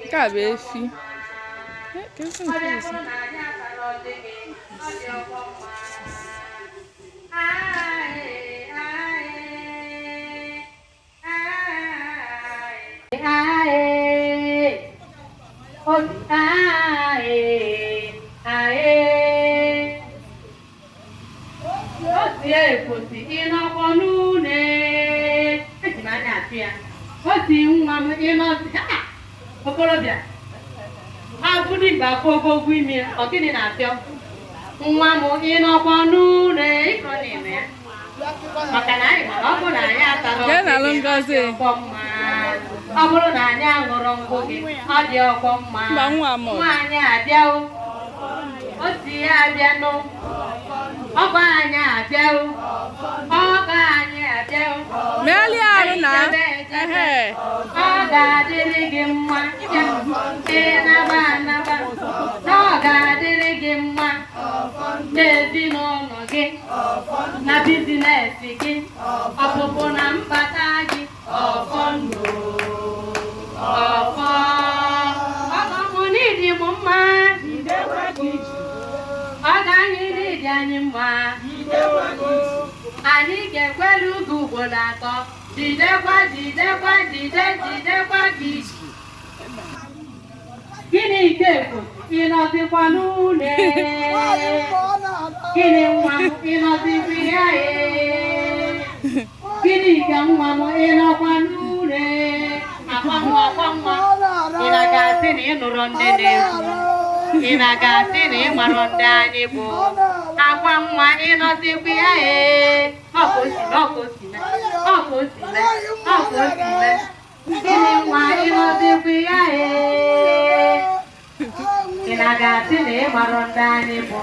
Nke a bụ efi. Ka efi nke ezi. Okorobịa abụdị mgbe akwụkwọ ụgwọ ime ọ gịnị na-apịọ nwa m ịnọkwa n'ụlọ ịkọ na-eme ya maka na anyị mara ọ bụrụ na anyị atara ọ bụrụ na anyị aṅụrụ nkwụ gị ọ dị ọkwọ mma nwaanyị abịao otu ya abịanụ ọgọ anyị abịao ọgọ anyị abịao ọ ga-adịrị gị mma ịnaba anaba na ọ ga-adịrị gị mma n'ezinụlọ gị na bizinesi gị ọpụpụ na mbata gị ọfọ ndụ ọfọ ọgọmụ n'ịdị m mma ọ ga-anyị n'ịdị anyị mma anyị ga-ekwere ugo ugboro atọ jidekwa jidekwa jidekwa gị gịnị Ikefo ịnọzikwa n'ụlọ gịnị nwa m ịnọzikwa ya gịnị ka nwa m ịnọkwa n'ụlọ akwa nwa ị na-ga-asị na ị nụrụ ndị na-ekwu ị na-ga-asị na ị mara ndị anyị bụ akwa nwa ịnọzikwa ya gịnị nwa ịnọzikwa ya ị na-ga-asị na ị mara ndị anyị bụ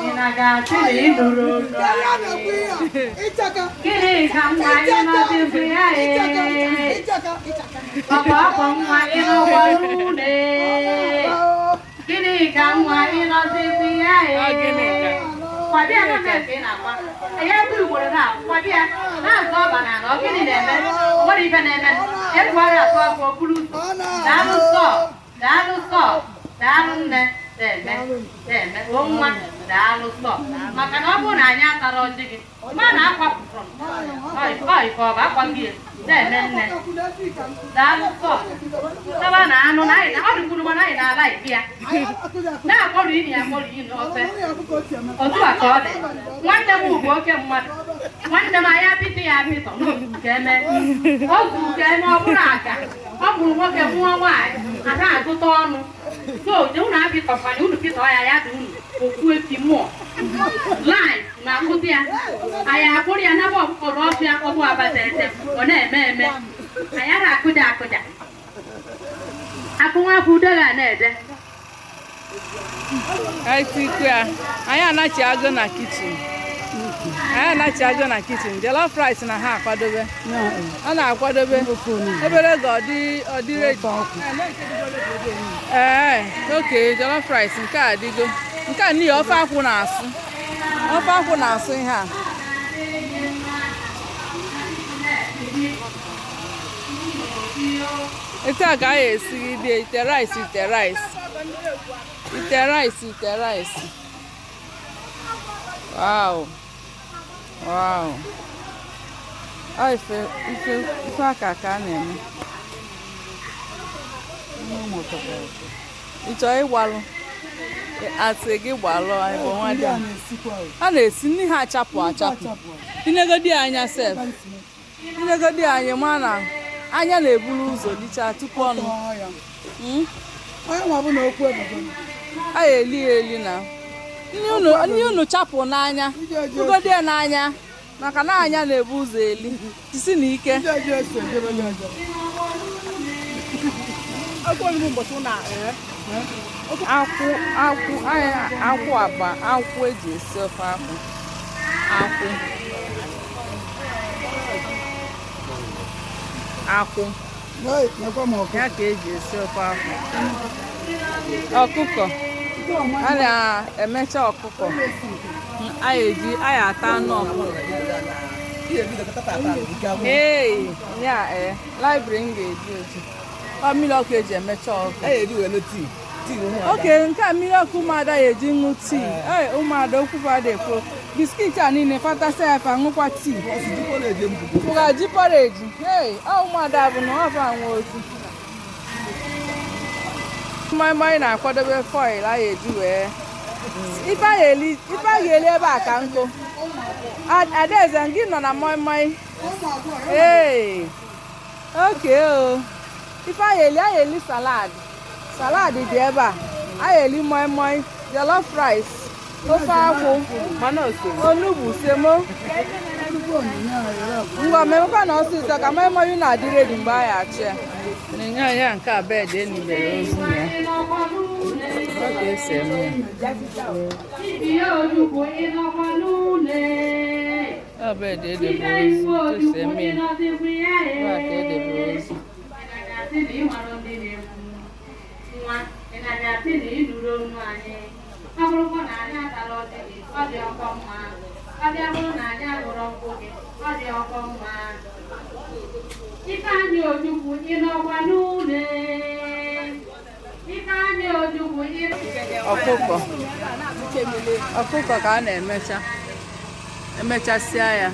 ị na-ga-asị na ị nụrụ olu anyị gịnị ka nwa ịnọzikwa ya ọkwa nwa ịnọkwa n'ụlọ gịnị ka nwa ịnọzikwa ya kwabịa na ị na-akwa ya bụ ugboro na-akwabịa na-azụ ọba na ọ gịnị na-eme nwere ibe na-eme ebughara atụ afọ buru daalụ sọ daalụ nne na-eme nwa daalụ sọ maka na ọ bụrụ na anyị atara ọjị gị ma na-akwapụrụ ọyịka ọba akwa gị na-eme nne daalụ sọ taba na anụ na anyị ọ dịkwuru mana anyị na-ala ibi ya na-akpọrọ ini ya akpọrọ iyi n'ofe otu a ka ọ dị nwanne m bụ oke mmadụ nwanne m anyị apịtị ya apịtọ nke eme ozu nke eme ọ bụrụ aka ọ bụrụ nwoke nwa nwaanyị a na-agụta ọnụ so unu apịtọkwanye unu pịtọ ya ya dị unu okwu efi mmụọ laịf na-akụzi ya anyị akpụrụ ya n'ebe ọkpọrọ ọfịa ọbụ abata ete ọ na-eme eme anyị ara akụja akụ nwafọ udo ga na-ede anyị anachi agụ na kichin jollof rice na ha akwadobe ọ na-akwadobe obere ga ọ dị ready oke jollof rice nke a adịgo nke a n'ihi ofe akwụ na-asụ ihe a etu a ka a ga-esigide ite rice wow ife aka ka a na-eme ị chọrọ ịgbalụ asị gị gbalụ a na-esi nri ha achapụ tinegodi anya sef tinegodi anyị ma na anya na-eburu ụzọ licha tupu ọnụ a eli na nri unu chapụ n'anya ugodi n'anya maka na anya na-ebu ụzọ eli isi na ike akwụ eji esi ofe akwụ ya ka eji esi ofe akwụ ọkụkọ a na-emecha ọkụkọ anyị ata anụ ọkụkọ Hey, yeah, library engage. Mmiri ọkụ eji emecha ọkụ. Oke, nke a mmiri ọkụ ụmụada ya eji ṅụ tii. Ụmụada okwufa dị ekwo. Biskit a niile fatasa ya fa ṅụkwa tii. Fụga ji pọreji. Ụmụada bụ na ọfa nwe otu. Mmanya na-akwadobe foil a ya eji wee. Ife a ga-eli ebe a ka nkụ. Adaeze gị nọ na mmanya. Okay o. Ife a ga-eli salad. Salad dị ebe a. A ga-eli moi jollof rice, ofe akwụ, onugbu, semo. Ngwa mmekwa na ọsịsọ ka moi na-adị redi mgbe a ya achị ya. Na-enye ya nke a bed enibere ozu ya. Ọ ga-esi eme ya. Ọ bed edebe ozu. Ọ ga-esi eme ya. Ọ ka edebe ozu. Ọkụkọ ka a na-emechasịa ya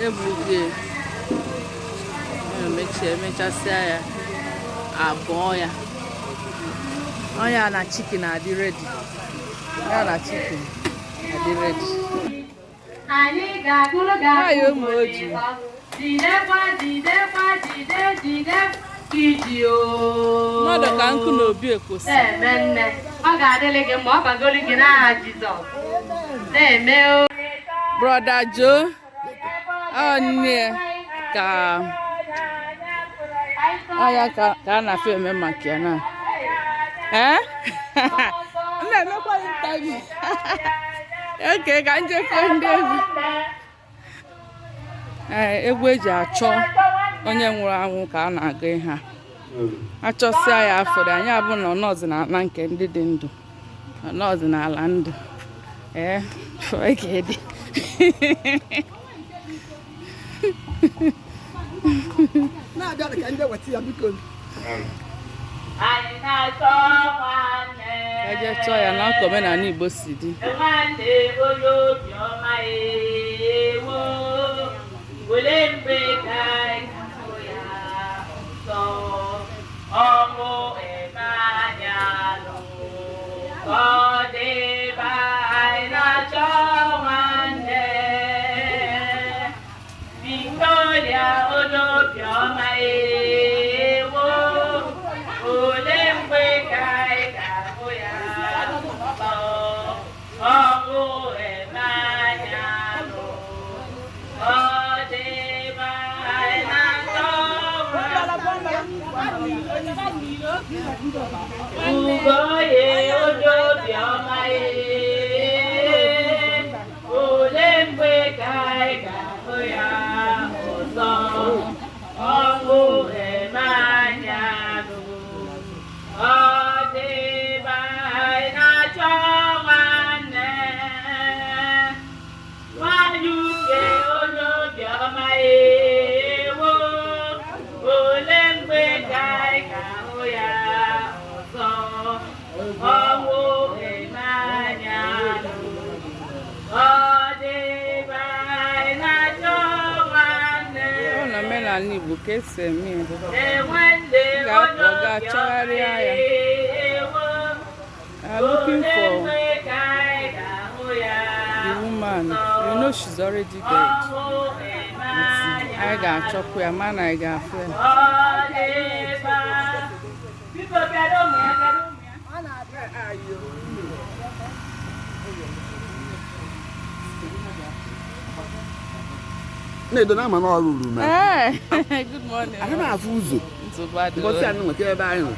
egbugie emechasịa ya abụọ ya ọnya na chicken adị ready ya na chicken adị ready anyị ga-agụrụ ụmụ ojii mmadụ ka nkụ na obi ekosi nne ọ ga-adịrị gị ma ọ bagoro gị n'aha Jizọs na-eme brọda Joe nne ka ọya ka a na-afọ eme maka ya na na-emekwa interview oke ka njekọ ndị egwu eji achọ onye nwụrụ anwụ ka a na-agụ ihe a achọsịa ya afọdụ anyị abụ na ọnọdịnala nke ndị dị ndụ ọnọdịnala ndụ dị eje chọọ ya na ọka omenala Igbo si dị n'ala Igbo ka esi eme ga-apụ ga-achọgharịa ya looking for the woman. You know she's already dead. Anyị ga-achọkwa ya mana anyị ga-afụ ya. Na-edo na ama n'ọrụ uru na. Good morning. Anyị na-afụ ụzọ. Mbọsị anyị nweta ebe anyị nọ.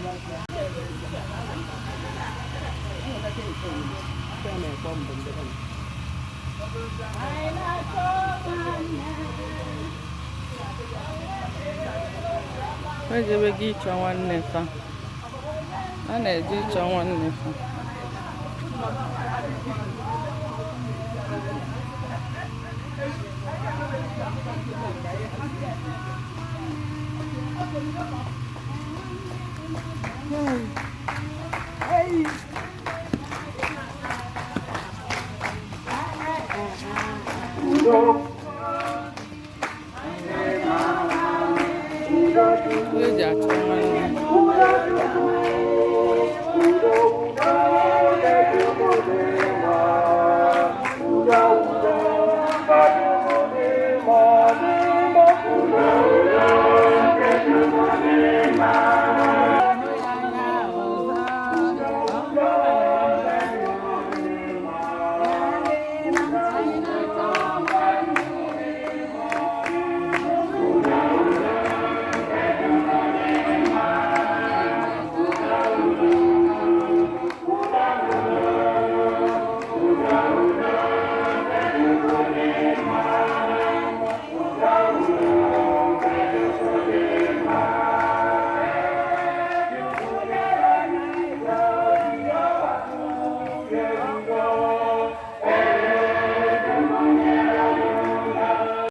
Ejebe gị ịchọ nwanne fa. A na-eje ịchọ nwanne fa. Udah jatuh.